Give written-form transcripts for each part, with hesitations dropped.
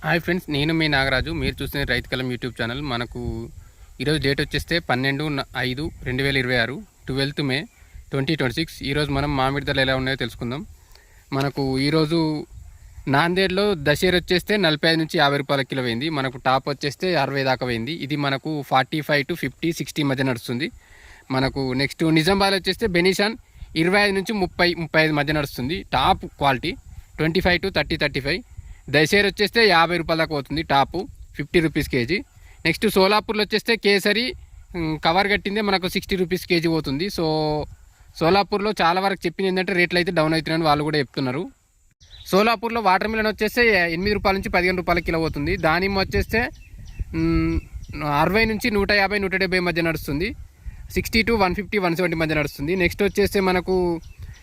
Hi friends, నేను మీ నాగరాజు. మీరు చూస్తున్న రైతు కలం యూట్యూబ్ ఛానల్. మనకు ఈరోజు డేట్ వచ్చేస్తే 12/5/2026 12th May 2026. ఈరోజు మనం మామిడి ధరలు ఎలా ఉన్నాయో తెలుసుకుందాం. మనకు ఈరోజు నాందేడ్లో దశేర్ వచ్చేస్తే 45 నుంచి 50 రూపాయల కిలో పోయింది. మనకు టాప్ వచ్చేస్తే 60 దాకా పోయింది. ఇది మనకు 45 to 50, 60 మధ్య నడుస్తుంది. మనకు నెక్స్ట్ నిజామాబాద్ వచ్చేస్తే బెనిషాన్ 25 నుంచి 30, 35 మధ్య నడుస్తుంది. Top quality 25 to 30, 35. దశేర్ వచ్చేస్తే 50 రూపాయల దాకా పోతుంది. Top 50 rupees KG. నెక్స్ట్ సోలాపూర్లో వచ్చేస్తే కేసరి కవర్ కట్టిందే మనకు 60 రూపీస్ కేజీ పోతుంది. సో సోలాపూర్లో చాలా వరకు చెప్పింది ఏంటంటే రేట్లు అయితే డౌన్ అవుతున్నాయని వాళ్ళు కూడా చెప్తున్నారు. సోలాపూర్లో వాటర్ మిలన్ వచ్చేస్తే 8 రూపాయల నుంచి 15 రూపాయల కిలో పోతుంది. దానిమ్మ వచ్చేస్తే 60 నుంచి 150, 170 మధ్య నడుస్తుంది. 60 to 150, 170 మధ్య నడుస్తుంది. నెక్స్ట్ వచ్చేస్తే మనకు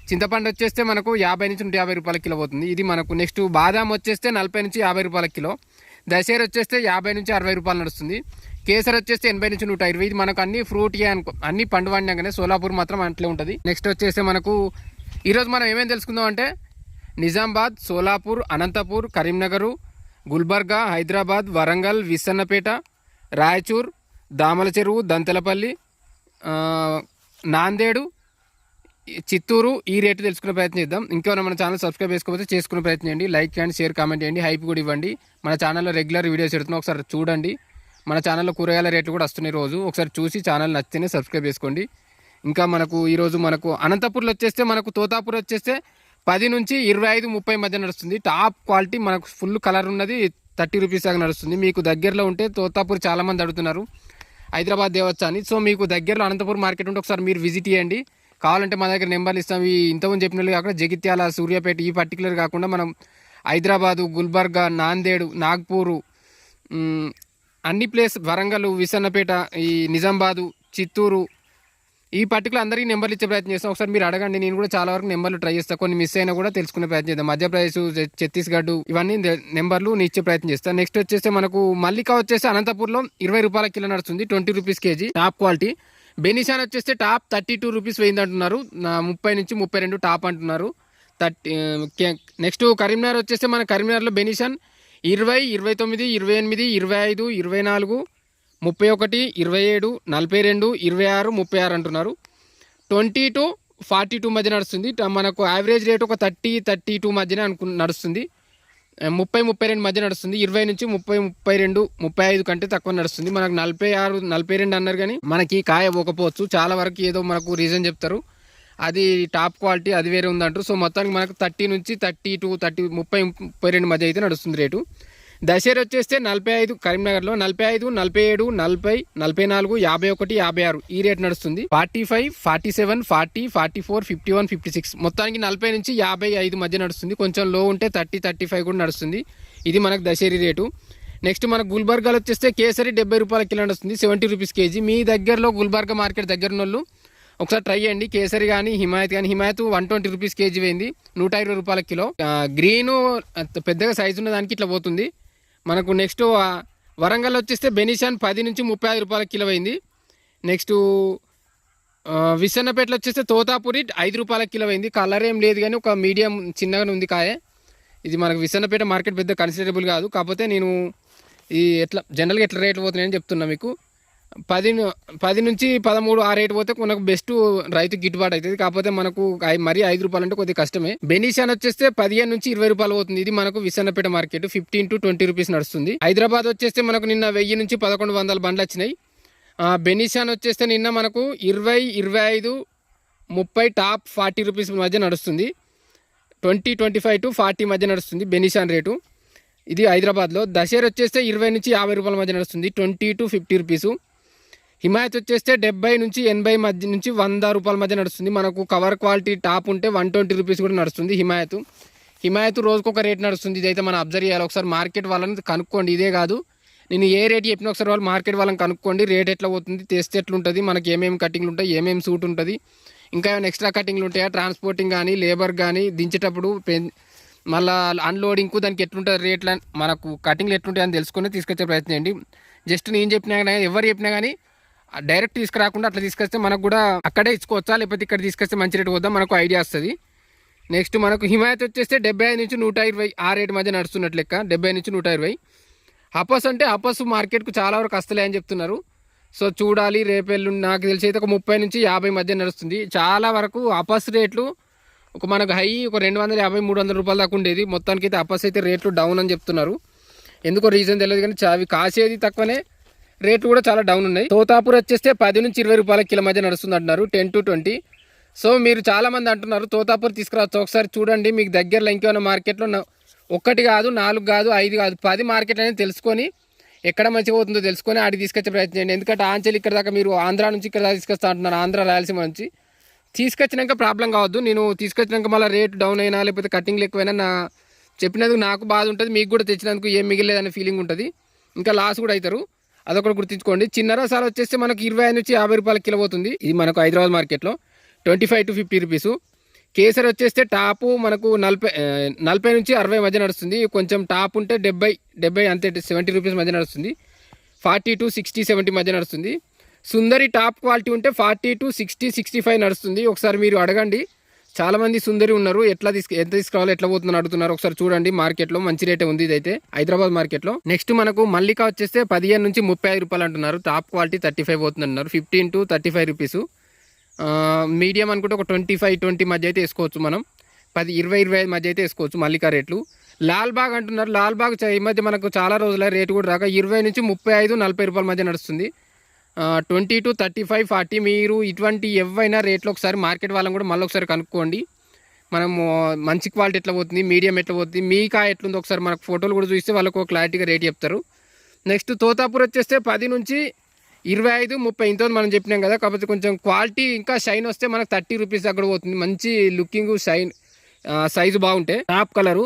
చింతపండు వచ్చేస్తే మనకు 50 నుంచి 150 రూపాయల కిలో పోతుంది. ఇది మనకు నెక్స్ట్ బాదాం వచ్చేస్తే 40 నుంచి 50 రూపాయల కిలో. దశేర్ వచ్చేస్తే 50 నుంచి 60 రూపాయలు నడుస్తుంది. కేసర్ వచ్చేస్తే 80 నుంచి 120. ఇది మనకు అన్ని ఫ్రూట్ అన్ని పండు పండినాకనే. సోలాపూర్ మాత్రం అట్లే ఉంటుంది. నెక్స్ట్ వచ్చేస్తే మనకు ఈరోజు మనం ఏమేమి తెలుసుకుందాం అంటే నిజామాబాద్, సోలాపూర్, అనంతపూర్, కరీంనగర్, గుల్బర్గా, హైదరాబాద్, వరంగల్, విస్సన్నపేట, రాయచూర్, దామల చెరువు, దంతెలపల్లి, నాందేడు, చిత్తూరు ఈ రేటు తెలుసుకునే ప్రయత్నం చేద్దాం. ఇంకేమైనా మన ఛానల్ సబ్స్క్రైబ్ చేసుకోకపోతే చేసుకునే ప్రయత్నం చేయండి. లైక్ చేయండి, షేర్, కామెంట్ చేయండి, హైప్ కూడా ఇవ్వండి. మన ఛానల్లో రెగ్యులర్ వీడియోస్ పెడుతున్నాం, ఒకసారి చూడండి. మన ఛానల్లో కూరగాయల రేట్లు కూడా వస్తున్నాయి రోజు. ఒకసారి చూసి ఛానల్ నచ్చితేనే సబ్స్క్రైబ్ చేసుకోండి. ఇంకా మనకు ఈరోజు మనకు అనంతపూర్లో వచ్చేస్తే మనకు తోతాపూర్ వచ్చేస్తే 10 నుంచి 25, 30 మధ్య నడుస్తుంది. టాప్ క్వాలిటీ మనకు ఫుల్ కలర్ ఉన్నది 30 రూపీస్ దాకా నడుస్తుంది. మీకు దగ్గరలో ఉంటే తోతాపూర్ చాలామంది అడుగుతున్నారు హైదరాబాద్ దేవచ్చా అని. సో మీకు దగ్గరలో అనంతపూర్ మార్కెట్ ఉంటే ఒకసారి మీరు విజిట్ చేయండి. కావాలంటే మా దగ్గర నెంబర్లు ఇస్తాం. ఈ ఇంతకుముందు చెప్పినట్లు కాకుండా జగిత్యాల, సూర్యాపేట ఈ పర్టికులర్ కాకుండా మనం హైదరాబాదు, గుల్బర్గా, నాందేడు, నాగ్పూరు అన్ని ప్లేస్, వరంగల్, విసన్నపేట, ఈ నిజామాబాదు, చిత్తూరు ఈ పర్టికులర్ అందరికీ నెంబర్లు ఇచ్చే ప్రయత్నం చేస్తాం. ఒకసారి మీరు అడగండి. నేను కూడా చాలా వరకు నెంబర్లు ట్రై చేస్తాను. కొన్ని మిస్ అయినా కూడా తెలుసుకునే ప్రయత్నం చేద్దాం. మధ్యప్రదేశ్, ఛత్తీస్గఢ్ ఇవన్నీ నెంబర్లు నేను ఇచ్చే ప్రయత్నం చేస్తాను. నెక్స్ట్ వచ్చేస్తే మనకు మల్లిక వచ్చేసి అనంతపూర్లో 20 రూపాయల కిలో నడుస్తుంది. 20 rupees KG top quality. Benishan వచ్చేస్తే టాప్ 32 రూపీస్ పోయింది అంటున్నారు. 30 నుంచి 32 టాప్ అంటున్నారు. నెక్స్ట్ కరీంనగర్ వచ్చేస్తే మన కరీంనగర్లో బెనిషాన్ 20, 29, 28, 25, 24, 31, 27, 42, 26, 36 అంటున్నారు. 20 to 42 మధ్య నడుస్తుంది. మనకు యావరేజ్ రేట్ ఒక 30, 32 మధ్యనే నడుస్తుంది. 30, 32 మధ్య నడుస్తుంది. 20 నుంచి 30, 32, 35 కంటే తక్కువ నడుస్తుంది. మనకు 46, 42 అన్నారు కానీ మనకి కాయ పోకపోవచ్చు. చాలా వరకు ఏదో మనకు రీజన్ చెప్తారు, అది టాప్ క్వాలిటీ అది వేరే ఉందంటారు. సో మొత్తానికి మనకు 30 నుంచి 32, 30, 32 మధ్య అయితే నడుస్తుంది రేటు. దశేర్ వచ్చేస్తే 45 కరీంనగర్లో 45, 47, 40, 44, 51, 56 ఈ రేట్ నడుస్తుంది. 45, 47, 40, 44, 51, 56 మొత్తానికి 40 నుంచి 55 మధ్య నడుస్తుంది. కొంచెం లో ఉంటే 30, 35 కూడా నడుస్తుంది. ఇది మనకు దశేరి రేటు. నెక్స్ట్ మనకు గుల్బర్గాలో వచ్చేస్తే కేసరి 70 రూపాయల కిలో నడుస్తుంది. 70 రూపీస్ కేజీ. మీ దగ్గరలో గుల్బర్గా మార్కెట్ దగ్గర వాళ్ళు ఒకసారి ట్రై చేయండి. కేసరి కానీ హిమాయత్ కానీ. హిమాయత్ 120 రూపీస్ కేజీ పోయింది. 120 రూపాయల కిలో. గ్రీను పెద్దగా సైజు ఉన్న దానికి ఇట్లా పోతుంది. మనకు నెక్స్ట్ వరంగల్ వచ్చేస్తే బెనిషాన్ 10 నుంచి 35 రూపాయల కిలో అయింది. నెక్స్ట్ విసన్నపేటలో వచ్చేస్తే తోతాపూరి 5 రూపాయల కిలో అయింది. కలర్ ఏం లేదు కానీ ఒక మీడియం చిన్నగానే ఉంది కాయ. ఇది మనకు విసన్నపేట మార్కెట్ పెద్ద కన్సిడరబుల్ కాదు. కాకపోతే నేను ఈ జనరల్గా ఎట్లా రేట్లు పోతున్నాయని చెప్తున్నా మీకు. 10 నుంచి 13 ఆ రేటు పోతే మనకు బెస్ట్ రైతు గిట్టుబాటు అవుతుంది. కాకపోతే మనకు మరీ 5 రూపాయలు అంటే కొద్దిగా కష్టమే. బెనిషాన్ వచ్చేస్తే 15 నుంచి 20 రూపాయలు పోతుంది. ఇది మనకు విసన్నపేట మార్కెట్ 15 to 20 రూపీస్ నడుస్తుంది. హైదరాబాద్ వచ్చేస్తే మనకు నిన్న 1000 నుంచి 1100 బండ్లు వచ్చినాయి. బెనిషాన్ వచ్చేస్తే నిన్న మనకు 20, 25, 30 టాప్ 40 రూపీస్ మధ్య నడుస్తుంది. 20, 25 to 40 మధ్య నడుస్తుంది బెనిషాన్ రేటు. ఇది హైదరాబాద్లో. దశేర్ వచ్చేస్తే 20 నుంచి 50 రూపాయల మధ్య నడుస్తుంది. 20 to 50 రూపీసు. హిమాయత్ వచ్చేస్తే 70 నుంచి 80 మధ్య నుంచి 100 రూపాయల మధ్య నడుస్తుంది. మనకు కవర్ క్వాలిటీ టాప్ ఉంటే 120 రూపీస్ కూడా నడుస్తుంది. హిమాయత్ రోజుకొక రేట్ నడుస్తుంది. ఇదైతే మనం అబ్జర్వ్ చేయాలి. ఒకసారి మార్కెట్ వాళ్ళని కనుక్కోండి. ఇదే కాదు, నేను ఏ రేట్ చెప్పిన ఒకసారి వాళ్ళు మార్కెట్ వాళ్ళని కనుక్కోండి. రేట్ ఎట్లా పోతుంది, తెస్తే ఎట్లుంటుంది, మనకి ఏమేమి కటింగ్లు ఉంటాయి, ఏమేమి సూట్ ఉంటుంది, ఇంకా ఏమైనా ఎక్స్ట్రా కటింగ్లు ఉంటాయా, ట్రాన్స్పోర్టింగ్ కానీ లేబర్ కానీ దించేటప్పుడు మళ్ళీ అన్లోడింగ్కు దానికి ఎట్లుంటుంది రేట్లు, మనకు కటింగ్లు ఎట్లుంటాయి అని తెలుసుకొని తీసుకొచ్చే ప్రయత్నం చేయండి. జస్ట్ నేను చెప్పినా కానీ ఎవరు చెప్పినా కానీ డైరెక్ట్ తీసుకురాకుండా అట్లా తీసుకొస్తే మనకు కూడా అక్కడే ఇచ్చుకోవచ్చా లేకపోతే ఇక్కడ తీసుకొస్తే మంచి రేటు పోద్దాం మనకు ఐడియా వస్తుంది. నెక్స్ట్ మనకు హిమాయత్ వచ్చేస్తే 75 నుంచి 120 ఆ రేటు మధ్య నడుస్తున్నట్లు లెక్క, 70 నుంచి 120. హపస్ అంటే హపస్ మార్కెట్కు చాలా వరకు వస్తలే అని చెప్తున్నారు. సో చూడాలి రేపెల్లు. నాకు తెలిసి అయితే ఒక 30 నుంచి 50 మధ్య నడుస్తుంది. చాలా వరకు అపస్ రేట్లు ఒక మనకు హై ఒక 250-300 రూపాయల దాకా ఉండేది. మొత్తానికి అయితే అపస్ అయితే రేట్లు డౌన్ అని చెప్తున్నారు. ఎందుకో రీజన్ తెలియదు కానీ అవి కాసేది తక్కువనే, రేట్లు కూడా చాలా డౌన్ ఉన్నాయి. తోతాపూర్ వచ్చేస్తే 10 నుంచి 20 రూపాయల కిలో మధ్య నడుస్తుంది అంటున్నారు, 10 to 20. సో మీరు చాలామంది అంటున్నారు తోతాపూర్ తీసుకురావచ్చు. ఒకసారి చూడండి మీకు దగ్గరలో ఇంకేమైనా మార్కెట్లో 1 కాదు 4 కాదు 5 కాదు 10 మార్కెట్లు అనేది తెలుసుకొని ఎక్కడ మంచిగా పోతుందో తెలుసుకొని ఆడికి తీసుకొచ్చే ప్రయత్నం చేయండి. ఎందుకంటే ఆంచల్ ఇక్కడ దాకా మీరు ఆంధ్ర నుంచి ఇక్కడ దాకా తీసుకొస్తా అంటున్నారు, ఆంధ్ర రాయలసీమ నుంచి. తీసుకొచ్చినాక ప్రాబ్లం కావద్దు. నేను తీసుకొచ్చినాక మళ్ళీ రేట్ డౌన్ అయినా లేకపోతే కటింగ్లు ఎక్కువైనా నా చెప్పినందుకు నాకు బాధ ఉంటుంది, మీకు కూడా తెచ్చినందుకు ఏం మిగిలేదనే ఫీలింగ్ ఉంటుంది, ఇంకా లాస్ కూడా అవుతారు. అదొకటి గుర్తుంచుకోండి. చిన్న రసాలు వచ్చేస్తే మనకు 25 నుంచి 50 రూపాయల కిలో పోతుంది. ఇది మనకు హైదరాబాద్ మార్కెట్లో 25 to 50 రూపీస్. కేసర్ వచ్చేస్తే టాపు మనకు 40 నుంచి 60 మధ్య నడుస్తుంది. కొంచెం టాప్ ఉంటే 70 అంతే 70 రూపీస్ మధ్య నడుస్తుంది. 40 to 60, 70 మధ్య నడుస్తుంది. సుందరి టాప్ క్వాలిటీ ఉంటే 40 to 60, 65 నడుస్తుంది. ఒకసారి మీరు అడగండి, చాలామంది సుందరి ఉన్నారు, ఎంత తీసుకురావాలి ఎట్లా పోతుందని అడుగుతున్నారు. ఒకసారి చూడండి, మార్కెట్లో మంచి రేటే ఉంది ఇదైతే హైదరాబాద్ మార్కెట్లో. నెక్స్ట్ మనకు మల్లిక వచ్చేస్తే 15 నుంచి 35 రూపాయలు అంటున్నారు. టాప్ క్వాలిటీ 35 పోతుంది అంటున్నారు, 15 to 35 రూపీస్. మీడియం అనుకుంటే ఒక 25-20 మధ్య అయితే వేసుకోవచ్చు మనం, 10-20-25 మధ్య అయితే వేసుకోవచ్చు మల్లికా రేట్లు. లాల్బాగ్ అంటున్నారు, లాల్బాగ్ ఈ మధ్య మనకు చాలా రోజుల రేటు కూడా రాక 20 నుంచి 35-40 రూపాయల మధ్య నడుస్తుంది. 20 to 35, 40. మీరు ఇటువంటి ఏవైనా రేట్లు ఒకసారి మార్కెట్ వాళ్ళని కూడా మళ్ళీ ఒకసారి కనుక్కోండి. మనము మంచి క్వాలిటీ ఎట్లా పోతుంది, మీడియం ఎట్లా పోతుంది, మీ కాయ ఎట్లుంది ఒకసారి మనకు ఫోటోలు కూడా చూస్తే వాళ్ళకు క్లారిటీగా రేట్ చెప్తారు. నెక్స్ట్ తోతాపూర్ వచ్చేస్తే 10 నుంచి 25, 30 ఇంత మనం చెప్పినాం కదా. కాకపోతే కొంచెం క్వాలిటీ ఇంకా షైన్ వస్తే మనకు 30 రూపీస్ దగ్గర పోతుంది. మంచి లుకింగ్ షైన్ సైజు బాగుంటే టాప్ కలరు.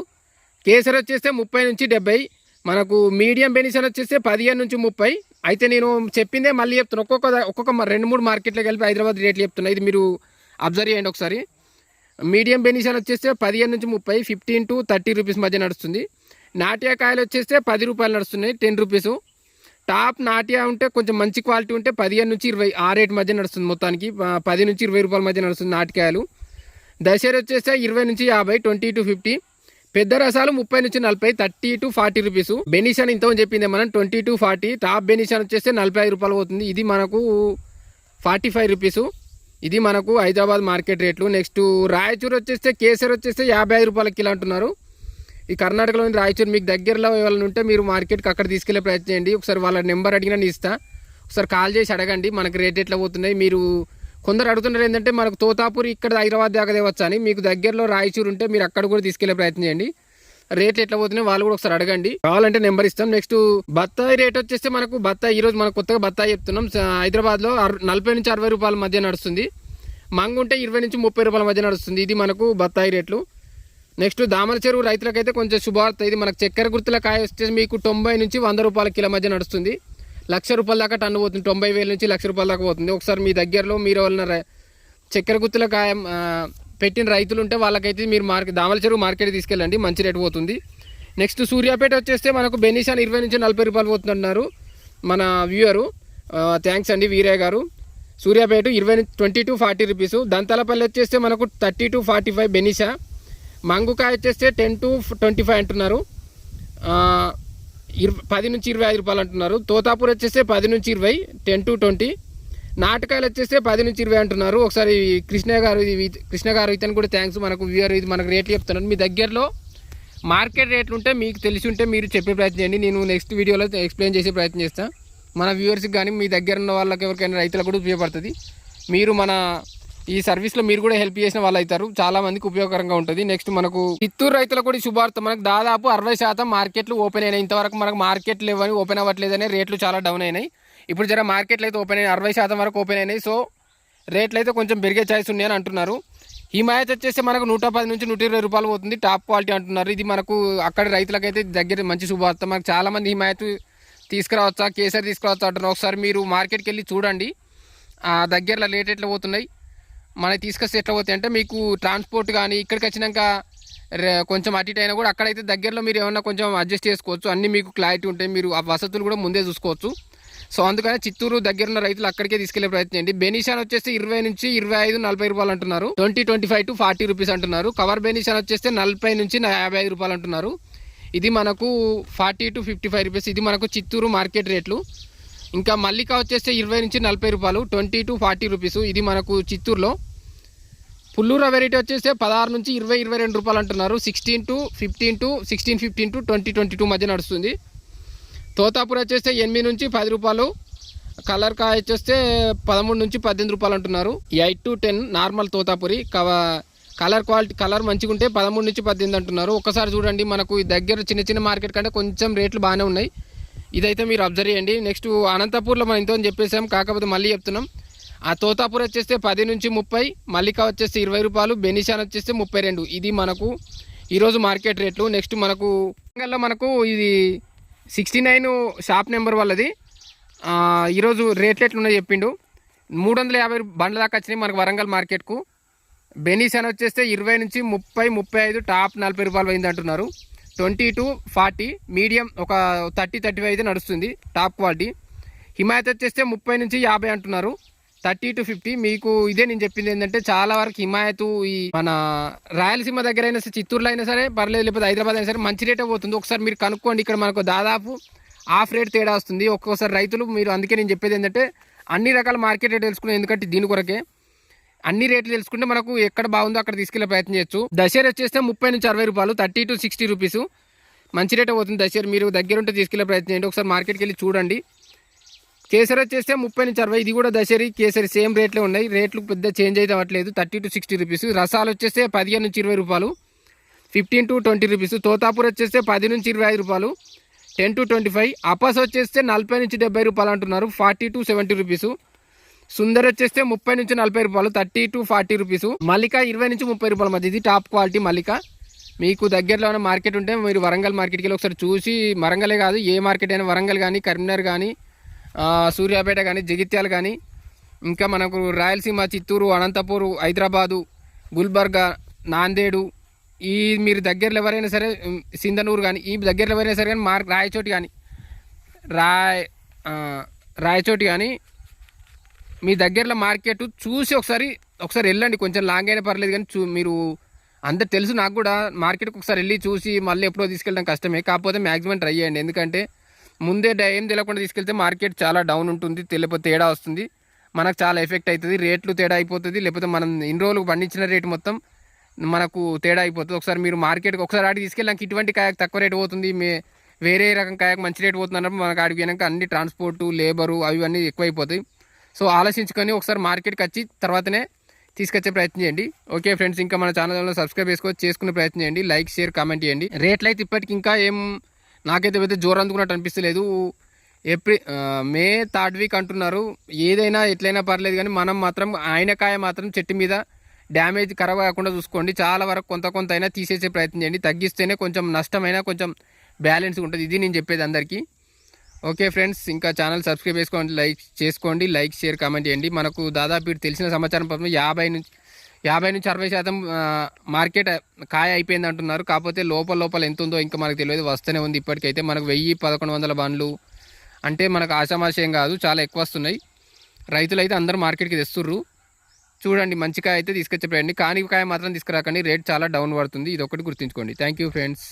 కేసర్ వచ్చేస్తే 30 నుంచి 70. మనకు మీడియం బెనిషన్ వచ్చేస్తే 15 నుంచి 30. అయితే నేను చెప్పిందే మళ్ళీ చెప్తున్నా, ఒక్కొక్క 2-3 మార్కెట్లోకి వెళ్ళి హైదరాబాద్ రేట్లు చెప్తున్నా. ఇది మీరు అబ్జర్వ్ చేయండి ఒకసారి. మీడియం బెనిషన్ వచ్చేస్తే 15 నుంచి 30, 15 to 30 రూపీస్ మధ్య నడుస్తుంది. నాట్యా కాయలు వచ్చేస్తే 10 రూపాయలు నడుస్తున్నాయి, 10 రూపీస్. టాప్ నాట్యా ఉంటే కొంచెం మంచి క్వాలిటీ ఉంటే 15 నుంచి 20 ఆ రేట్ మధ్య నడుస్తుంది. మొత్తానికి 10 నుంచి 20 రూపాయల మధ్య నడుస్తుంది నాటికాయలు. దశేరి వచ్చేస్తే 20 నుంచి 50, 20 to 50. పెద్ద రసాలు 30 నుంచి 40, 30 to 40 రూపీస్. బెనిషన్ ఇంతమని చెప్పింది మనం 20 to 40. టాప్ బెనిషన్ వచ్చేస్తే 45 రూపాయలు పోతుంది. ఇది మనకు 45 రూపీస్. ఇది మనకు హైదరాబాద్ మార్కెట్ రేట్లు. నెక్స్ట్ రాయచూరు వచ్చేస్తే కేసర్ వచ్చేస్తే 55 రూపాయల కిలో అంటున్నారు. ఈ కర్ణాటకలోని రాయచూరు మీకు దగ్గరలో ఎవరైనా ఉంటే మీరు మార్కెట్కి అక్కడ తీసుకెళ్లే ప్రయత్నం చేయండి. ఒకసారి వాళ్ళ నెంబర్ అడిగినా నేను ఇస్తా, ఒకసారి కాల్ చేసి అడగండి మనకు రేట్ ఎట్లా పోతున్నాయి. మీరు కొందరు అడుగుతున్నారు ఏంటంటే మనకు తోతాపూర్ ఇక్కడ హైదరాబాద్ దాకా తేవచ్చు అని. మీకు దగ్గరలో రాయచూరు ఉంటే మీరు అక్కడ కూడా తీసుకెళ్లే ప్రయత్నం చేయండి. రేట్ ఎట్లా పోతున్నాయి వాళ్ళు కూడా ఒకసారి అడగండి, కావాలంటే నెంబర్ ఇస్తాం. నెక్స్ట్ బత్తాయి రేట్ వచ్చేస్తే మనకు బత్తాయి ఈరోజు మనకు కొత్తగా బత్తాయి చెప్తున్నాం. హైదరాబాద్లో 40 నుంచి 60 రూపాయల మధ్య నడుస్తుంది. మంగు ఉంటే 20 నుంచి 30 రూపాయల మధ్య నడుస్తుంది. ఇది మనకు బత్తాయి రేట్లు. నెక్స్ట్ దామల చెరువు రైతులకైతే కొంచెం శుభవార్త. ఇది మనకు చక్కెర గుర్తుల కాయ వచ్చేసి మీకు 90 నుంచి 100 రూపాయల కిలో మధ్య నడుస్తుంది. 1,00,000 రూపాయల దాకా టన్ను పోతుంది, 90,000 నుంచి 1,00,000 రూపాయల దాకా పోతుంది. ఒకసారి మీ దగ్గరలో మీరు వాళ్ళ చక్కెర గుర్తుల కాయ పెట్టిన రైతులు ఉంటే వాళ్ళకైతే మీరు దామల చెరువు మార్కెట్ తీసుకెళ్ళండి, మంచి రేటు పోతుంది. నెక్స్ట్ సూర్యాపేట వచ్చేస్తే మనకు బెనిషాన్ 20 నుంచి 40 రూపాయలు పోతుందన్నారు మన వ్యూయరు. థ్యాంక్స్ అండి వీరయ్య గారు. Suryapet 20 to 40 rupees. దంతాలపల్లి వచ్చేస్తే మనకు 30 to 45 బెనిషా. మంగుకాయ వచ్చేస్తే 10 to 25 అంటున్నారు, 10 నుంచి 25 రూపాయలు అంటున్నారు. తోతాపూర్ వచ్చేస్తే 10 నుంచి 20, 10 to 20. నాటకాయలు వచ్చేస్తే 10 నుంచి 20 అంటున్నారు. ఒకసారి కృష్ణ గారు ఇతను కూడా థ్యాంక్స్. మనకు వ్యూయర్ ఇది మనకు రేట్లు చెప్తున్నారు. మీ దగ్గరలో మార్కెట్ రేట్లు ఉంటే మీకు తెలిసి ఉంటే మీరు చెప్పే ప్రయత్నం చేయండి, నేను నెక్స్ట్ వీడియోలో ఎక్స్ప్లెయిన్ చేసే ప్రయత్నం చేస్తాను. మన వ్యూవర్స్కి కానీ మీ దగ్గర ఉన్న వాళ్ళకి ఎవరికైనా రైతులకు కూడా ఉపయోగపడుతుంది. మీరు మన ఈ సర్వీస్లో మీరు కూడా హెల్ప్ చేసిన వాళ్ళు అవుతారు, చాలా మందికి ఉపయోగకరంగా ఉంటుంది. నెక్స్ట్ మనకు చిత్తూరు రైతులకు కూడా శుభార్త. మనకు దాదాపు 60% మార్కెట్లు ఓపెన్ అయినాయి. ఇంతవరకు మనకు మార్కెట్లు ఇవ్వని ఓపెన్ అవ్వట్లేదని రేట్లు చాలా డౌన్ అయినాయి. ఇప్పుడు జర మార్కెట్లు అయితే ఓపెన్ అయినాయి, 60% వరకు ఓపెన్ అయినాయి. సో రేట్లు అయితే కొంచెం పెరిగే ఛాయిస్ ఉన్నాయని అంటున్నారు. హిమాయత్ వచ్చేసి మనకు 110 నుంచి 120 రూపాయలు పోతుంది, టాప్ క్వాలిటీ అంటున్నారు. ఇది మనకు అక్కడ రైతులకైతే దగ్గర మంచి శుభార్త. మనకు చాలామంది హిమాయత్ తీసుకురావచ్చా, కేసరి తీసుకురావచ్చా అంటున్నారు. ఒకసారి మీరు మార్కెట్కి వెళ్ళి చూడండి ఆ దగ్గరలో రేట్ ఎట్లా పోతున్నాయి, మనకి తీసుకొస్తే ఎట్లా పోతాయి అంటే మీకు ట్రాన్స్పోర్ట్ కానీ ఇక్కడికి వచ్చినాక కొంచెం అటు ఇటు అయినా కూడా అక్కడైతే దగ్గరలో మీరు ఏమన్నా కొంచెం అడ్జస్ట్ చేసుకోవచ్చు. అన్నీ మీకు క్లారిటీ ఉంటాయి, మీరు ఆ వసతులు కూడా ముందే చూసుకోవచ్చు. సో అందుకని చిత్తూరు దగ్గర ఉన్న రైతులు అక్కడికే తీసుకెళ్లే ప్రయత్నం చేయండి. బెనిషాన్ వచ్చేస్తే 20 నుంచి 25, 40 రూపాయలు అంటున్నారు. 25 to 40 రూపీస్ అంటున్నారు. కవర్ బెనిషాన్ వచ్చేస్తే 40 నుంచి 55 రూపాయలు అంటున్నారు. ఇది మనకు 40 to 55 రూపీస్. ఇది మనకు చిత్తూరు మార్కెట్ రేట్లు. ఇంకా మల్లిక వచ్చేస్తే 20 నుంచి 40 రూపాయలు, 20 to 40 రూపీస్. ఇది మనకు చిత్తూరులో. పుల్లూర వెరైటీ వచ్చేస్తే 16 నుంచి 20, 22 రూపాయలు అంటున్నారు. 16 to 15 to 2022 మధ్య నడుస్తుంది. తోతాపూర్ వచ్చేస్తే 8 నుంచి 10 రూపాయలు. కలర్ కాయ వచ్చేస్తే 13 నుంచి 18 రూపాయలు అంటున్నారు. 8 to 10 normal Totapuri. Colour quality colour మంచిగా ఉంటే 13 నుంచి 18 అంటున్నారు. ఒక్కసారి చూడండి, మనకు దగ్గర చిన్న చిన్న మార్కెట్ కంటే కొంచెం రేట్లు బాగానే ఉన్నాయి. ఇదైతే మీరు అబ్జర్వ్ చేయండి. నెక్స్ట్ అనంతపూర్లో మనం ఇంతో చెప్పేసాం, కాకపోతే మళ్ళీ చెప్తున్నాం. ఆ తోతాపూర్ వచ్చేస్తే 10 నుంచి 30, మల్లిక వచ్చేస్తే 20 రూపాయలు, బెనిషాన్ వచ్చేస్తే 32. ఇది మనకు ఈరోజు మార్కెట్ రేట్లు. నెక్స్ట్ మనకు మనకు ఇది 69 షాప్ నెంబర్ వాళ్ళది. ఈరోజు రేట్లు ఎట్లున్నాయి చెప్పిండు. 350 బండ్ల దాకా వచ్చినాయి మనకు వరంగల్ మార్కెట్కు. బెనిషాన్ వచ్చేస్తే 20 నుంచి 30, 35, టాప్ 40 రూపాయలు అయింది అంటున్నారు. 20 to 40 మీడియం ఒక 30, 35 అయితే నడుస్తుంది టాప్ క్వాలిటీ. హిమాయత్ వచ్చేస్తే 30 నుంచి 50 అంటున్నారు. 30 to 50. మీకు ఇదే నేను చెప్పింది ఏంటంటే, చాలా వరకు హిమాయత్ ఈ మన రాయలసీమ దగ్గర అయినా సరే, చిత్తూరులో అయినా సరే పర్లేదు, లేకపోతే హైదరాబాద్ అయినా సరే మంచి రేటే పోతుంది. ఒకసారి మీరు కనుక్కోండి. ఇక్కడ మనకు దాదాపు హాఫ్ రేట్ తేడా వస్తుంది ఒక్కోసారి రైతులు. మీరు అందుకే నేను చెప్పేది ఏంటంటే, అన్ని రకాల మార్కెట్ రేట్ తెలుసుకున్నాం. ఎందుకంటే దీని కొరకే అన్ని రేట్లు తెలుసుకుంటే మనకు ఎక్కడ బాగుందో అక్కడ తీసుకెళ్లే ప్రయత్నం చేయొచ్చు. దశేర్ వచ్చేస్తే 30 నుంచి 60 రూపాయలు, 30 to 60 రూపీస్. మంచి రేటే పోతుంది దశేర్. మీరు దగ్గర ఉంటే తీసుకెళ్లే ప్రయత్నం చేయండి. ఒకసారి మార్కెట్కి వెళ్ళి చూడండి. కేసరి వచ్చేస్తే 30 నుంచి 60. ఇది కూడా దశేరి కేసరి సేమ్ రేట్లే ఉన్నాయి. రేట్లు పెద్ద చేంజ్ అయితే అవ్వట్లేదు. 30 to 60 రూపీస్. రసాలు వచ్చేస్తే 15 నుంచి 20 రూపాయలు, 15 to 20 రూపీస్. తోతాపూర్ వచ్చేస్తే 10 నుంచి 25 రూపాయలు, 10 to 25. అపాస్ వచ్చేస్తే 40 నుంచి 70 రూపాయలు అంటున్నారు. 40 to 70 రూపీస్. సుందర్ వచ్చేస్తే 30 నుంచి 40 రూపాయలు, 30 to 40 రూపీస్. మల్లిక 20 నుంచి 30 రూపాయల మధ్య. ఇది టాప్ క్వాలిటీ మల్లిక. మీకు దగ్గరలో ఉన్న మార్కెట్ ఉంటే మీరు వరంగల్ మార్కెట్కి వెళ్ళి ఒకసారి చూసి, వరంగలే కాదు ఏ మార్కెట్ అయినా, వరంగల్ కానీ, కరీంనగర్ కానీ, సూర్యాపేట కానీ, జగిత్యాల కానీ, ఇంకా మనకు రాయలసీమ, చిత్తూరు, అనంతపూరు, హైదరాబాదు, గుల్బర్గా, నాందేడు, ఈ మీరు దగ్గరలో ఎవరైనా సరే, సింధనూరు కానీ, ఈ దగ్గరలో ఎవరైనా సరే కానీ, రాయచోటి కానీ, రాయచోటి కానీ, మీ దగ్గరలో మార్కెట్ చూసి ఒకసారి వెళ్ళండి. కొంచెం లాంగ్ అయినా పర్లేదు కానీ మీరు అందరు తెలుసు నాకు కూడా. మార్కెట్కి ఒకసారి వెళ్ళి చూసి మళ్ళీ ఎప్పుడో తీసుకెళ్ళడం కష్టమే. కాకపోతే మ్యాక్సిమం ట్రై చేయండి. ఎందుకంటే ముందే ఏం తెలియకుండా తీసుకెళ్తే మార్కెట్ చాలా డౌన్ ఉంటుంది, తెలియకపోతే తేడా వస్తుంది, మనకు చాలా ఎఫెక్ట్ అవుతుంది, రేట్లు తేడా అయిపోతుంది. లేకపోతే మనం ఇన్ని రోజులు పండించిన రేటు మొత్తం మనకు తేడా అయిపోతుంది. ఒకసారి మీరు మార్కెట్కి ఒకసారి ఆడికి తీసుకెళ్ళాక ఇటువంటి కాయకు తక్కువ రేటు పోతుంది, వేరే రకం కాయకు మంచి రేటు పోతుంది అన్నప్పుడు మనకు ఆడికి పోయినాక అన్ని ట్రాన్స్పోర్టు, లేబరు అవన్నీ ఎక్కువైపోతాయి. సో ఆలోచించుకొని ఒకసారి మార్కెట్కి వచ్చి తర్వాతనే తీసుకొచ్చే ప్రయత్నం చేయండి. ఓకే ఫ్రెండ్స్, ఇంకా మన ఛానల్లో సబ్స్క్రైబ్ చేసుకునే ప్రయత్నం చేయండి. లైక్, షేర్, కామెంట్ చేయండి. రేట్లు అయితే ఇప్పటికి ఇంకా ఏం నాకైతే పెద్ద జోరు అందుకున్నట్టు అనిపిస్తలేదు. మే 3rd వీక్ అంటున్నారు. ఏదైనా ఎట్లయినా పర్లేదు కానీ మనం మాత్రం ఆయనకాయ మాత్రం చెట్టు మీద డ్యామేజ్ ఖరాబ్ కాకుండా చూసుకోండి. చాలా వరకు కొంత అయినా తీసేసే ప్రయత్నం చేయండి. తగ్గిస్తేనే కొంచెం నష్టమైనా కొంచెం బ్యాలెన్స్ ఉంటుంది. ఇది నేను చెప్పేది అందరికీ. ఓకే ఫ్రెండ్స్, ఇంకా ఛానల్ సబ్స్క్రైబ్ చేసుకోండి, లైక్, షేర్, కామెంట్ చేయండి. మనకు దాదాపు తెలిసిన సమాచారం ప్రకారం 50 నుంచి 60% మార్కెట్ కాయ అయిపోయింది అంటున్నారు. కాకపోతే లోపల ఎంత ఉందో ఇంకా మనకు తెలియదు, వస్తూనే ఉంది. ఇప్పటికైతే మనకు 1000-1100 బండ్లు అంటే మనకు ఆషామాషయం కాదు, చాలా ఎక్కువ వస్తున్నాయి. రైతులు అయితే అందరూ మార్కెట్కి తెస్తుర్రు. చూడండి, మంచి కాయ అయితే తీసుకొచ్చే ప్రయత్నం, కానీ కాయ మాత్రం తీసుకురాకండి, రేట్ చాలా డౌన్ పడుతుంది. ఇది ఒకటి గుర్తుంచుకోండి. Thank you friends.